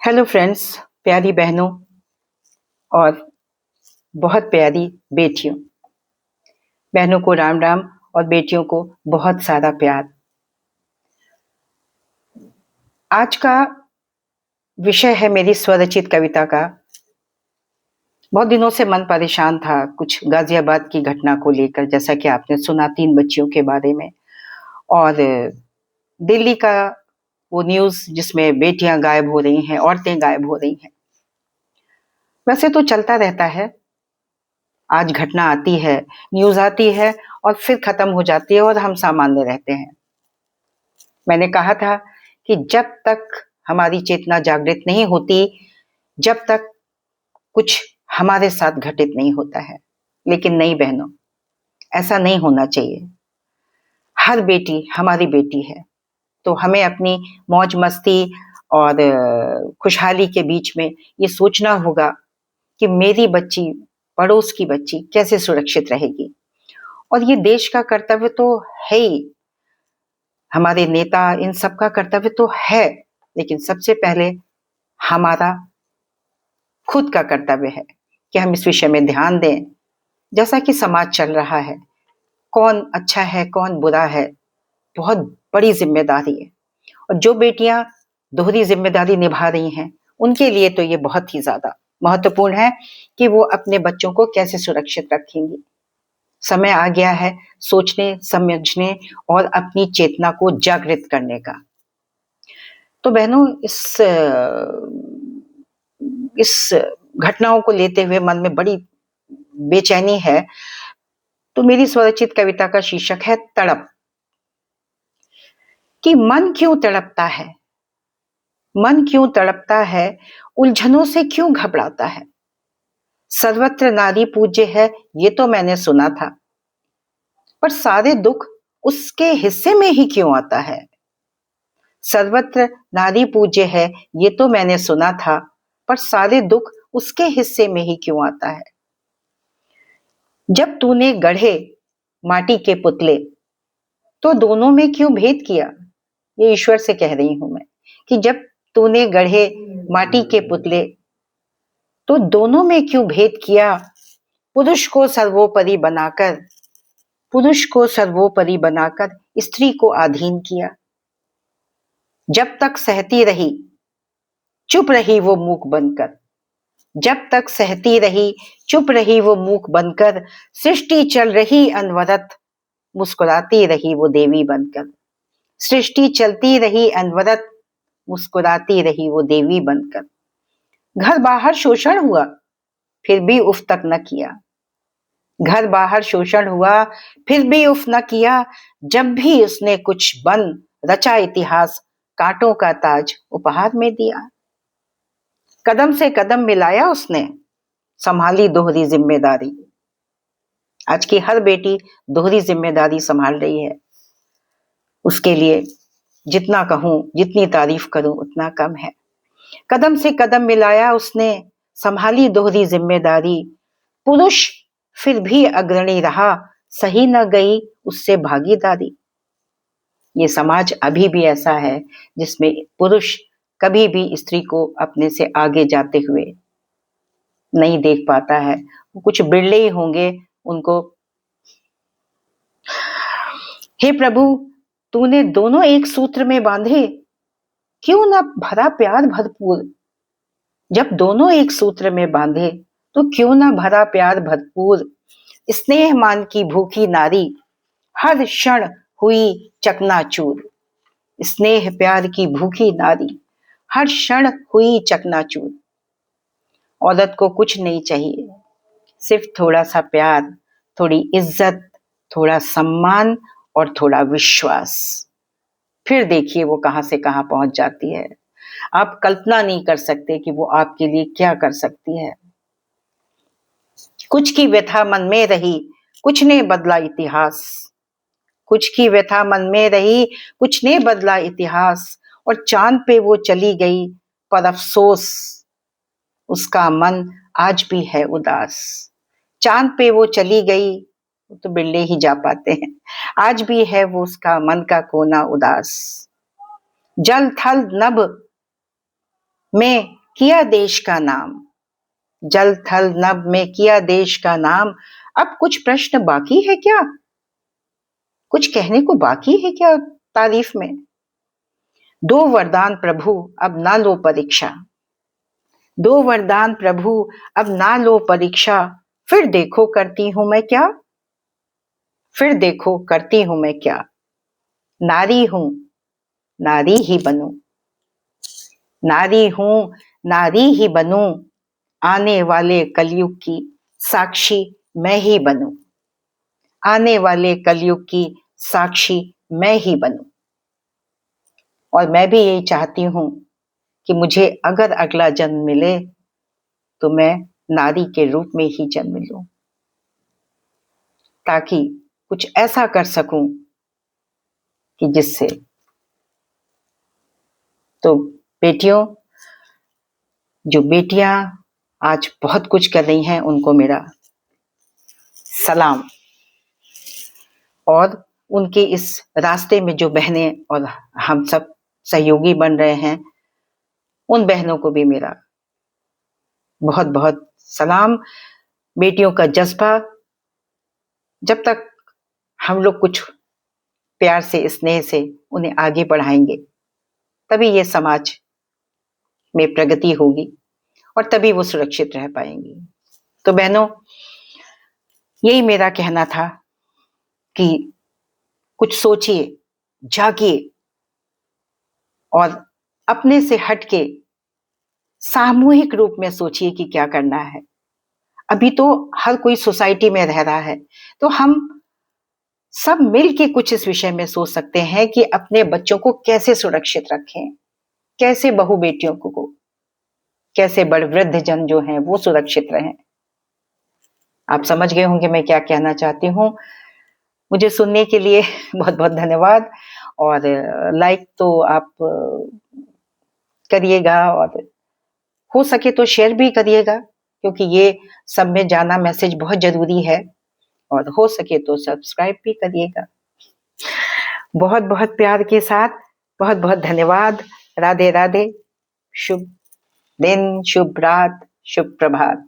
Hello friends, प्यारी बहनों और बहुत प्यारी बेटियों। बहनों को राम राम और बेटियों को बहुत सारा प्यार। आज का विषय है मेरी स्वरचित कविता का। बहुत दिनों से मन परेशान था कुछ गाजियाबाद की घटना को लेकर, जैसा कि आपने सुना 3 बच्चियों के बारे में, और दिल्ली का वो न्यूज़ जिसमें बेटियां गायब हो रही हैं, औरतें गायब हो रही हैं। वैसे तो चलता रहता है, आज घटना आती है, न्यूज़ आती है और फिर खत्म हो जाती है और हम सामान्य रहते हैं। मैंने कहा था कि जब तक हमारी चेतना जागृत नहीं होती, जब तक कुछ हमारे साथ घटित नहीं होता है। लेकिन नहीं बहनों, ऐसा नहीं होना चाहिए। हर बेटी हमारी बेटी है, तो हमें अपनी मौज मस्ती और खुशहाली के बीच में ये सोचना होगा कि मेरी बच्ची, पड़ोस की बच्ची कैसे सुरक्षित रहेगी। और ये देश का कर्तव्य तो है ही, हमारे नेता इन सब का कर्तव्य तो है, लेकिन सबसे पहले हमारा खुद का कर्तव्य है कि हम इस विषय में ध्यान दें। जैसा कि समाज चल रहा है, कौन अच्छा है कौन बुरा है, बहुत बड़ी जिम्मेदारी है। और जो बेटियां दोहरी जिम्मेदारी निभा रही हैं, उनके लिए तो ये बहुत ही ज्यादा महत्वपूर्ण है कि वो अपने बच्चों को कैसे सुरक्षित रखेंगी। समय आ गया है सोचने, समझने और अपनी चेतना को जागृत करने का। तो बहनों, इस घटनाओं को लेते हुए मन में बड़ी बेचैनी है। तो मेरी स्वरचित कविता का शीर्षक है तड़प। कि मन क्यों तड़पता है, मन क्यों तड़पता है, उलझनों से क्यों घबराता है। सर्वत्र नारी पूज्य है ये तो मैंने सुना था, पर सारे दुख उसके हिस्से में ही क्यों आता है। सर्वत्र नारी पूज्य है ये तो मैंने सुना था, पर सारे दुख उसके हिस्से में ही क्यों आता है। जब तूने गढ़े माटी के पुतले, तो दोनों में क्यों भेद किया। ये ईश्वर से कह रही हूं मैं कि जब तूने गढ़े माटी के पुतले, तो दोनों में क्यों भेद किया। पुरुष को सर्वोपरि बनाकर, पुरुष को सर्वोपरि बनाकर स्त्री को अधीन किया। जब तक सहती रही चुप रही वो मूक बनकर, जब तक सहती रही चुप रही वो मूक बनकर, सृष्टि चल रही अनवरत मुस्कुराती रही वो देवी बनकर। सृष्टि चलती रही अनवरत मुस्कुराती रही वो देवी बनकर। घर बाहर शोषण हुआ फिर भी उफ तक न किया, घर बाहर शोषण हुआ फिर भी उफ न किया। जब भी उसने कुछ बन रचा इतिहास, कांटों का ताज उपहार में दिया। कदम से कदम मिलाया उसने, संभाली दोहरी जिम्मेदारी। आज की हर बेटी दोहरी जिम्मेदारी संभाल रही है। उसके लिए जितना कहूं, जितनी तारीफ करूं उतना कम है। कदम से कदम मिलाया उसने, संभाली दोहरी जिम्मेदारी। पुरुष फिर भी अग्रणी रहा, सही न गई उससे भागीदारी। ये समाज अभी भी ऐसा है जिसमें पुरुष कभी भी स्त्री को अपने से आगे जाते हुए नहीं देख पाता है। वो कुछ बिरले ही होंगे उनको। हे प्रभु, तूने दोनों एक सूत्र में बांधे, क्यों ना भरा प्यार भरपूर। जब दोनों एक सूत्र में बांधे तो क्यों ना भरा प्यार भरपूर। स्नेह मान की भूखी नारी हर क्षण हुई चकनाचूर। स्नेह प्यार की भूखी नारी हर क्षण हुई चकनाचूर। औरत को कुछ नहीं चाहिए, सिर्फ थोड़ा सा प्यार, थोड़ी इज्जत, थोड़ा सम्मान और थोड़ा विश्वास। फिर देखिए वो कहां से कहां पहुंच जाती है। आप कल्पना नहीं कर सकते कि वो आपके लिए क्या कर सकती है। कुछ की व्यथा मन में रही, कुछ ने बदला इतिहास। कुछ की व्यथा मन में रही, कुछ ने बदला इतिहास। और चांद पे वो चली गई, पर अफसोस उसका मन आज भी है उदास। चांद पे वो चली गई, तो बिल्ले ही जा पाते हैं। आज भी है वो उसका मन का कोना उदास। जल थल नभ में किया देश का नाम, जल थल नभ में किया देश का नाम। अब कुछ प्रश्न बाकी है क्या, कुछ कहने को बाकी है क्या तारीफ में? दो वरदान प्रभु अब ना लो परीक्षा, दो वरदान प्रभु अब ना लो परीक्षा। फिर देखो करती हूं मैं क्या, फिर देखो करती हूं मैं क्या। नारी हूं नारी ही बनूं, नारी हूं नारी ही बनूं। आने वाले कलयुग की साक्षी मैं ही बनूं, आने वाले कलयुग की साक्षी मैं ही बनूं। और मैं भी यही चाहती हूं कि मुझे अगर अगला जन्म मिले तो मैं नारी के रूप में ही जन्म लूं, ताकि कुछ ऐसा कर सकूं कि जिससे, तो बेटियों, जो बेटियां आज बहुत कुछ कर रही हैं उनको मेरा सलाम। और उनके इस रास्ते में जो बहनें और हम सब सहयोगी बन रहे हैं, उन बहनों को भी मेरा बहुत बहुत सलाम। बेटियों का जज्बा, जब तक हम लोग कुछ प्यार से स्नेह से उन्हें आगे बढ़ाएंगे, तभी ये समाज में प्रगति होगी और तभी वो सुरक्षित रह पाएंगी। तो बहनों, यही मेरा कहना था कि कुछ सोचिए, जागिए और अपने से हटके सामूहिक रूप में सोचिए कि क्या करना है। अभी तो हर कोई सोसाइटी में रह रहा है, तो हम सब मिल के कुछ इस विषय में सोच सकते हैं कि अपने बच्चों को कैसे सुरक्षित रखें, कैसे बहू बेटियों को, कैसे बड़ वृद्ध जन जो हैं वो सुरक्षित रहें। आप समझ गए होंगे मैं क्या कहना चाहती हूँ। मुझे सुनने के लिए बहुत बहुत धन्यवाद। और लाइक तो आप करिएगा, और हो सके तो शेयर भी करिएगा, क्योंकि ये सब में जाना मैसेज बहुत जरूरी है। और हो सके तो सब्सक्राइब भी करिएगा। बहुत बहुत प्यार के साथ बहुत बहुत धन्यवाद। राधे राधे। शुभ दिन, शुभ रात, शुभ प्रभात।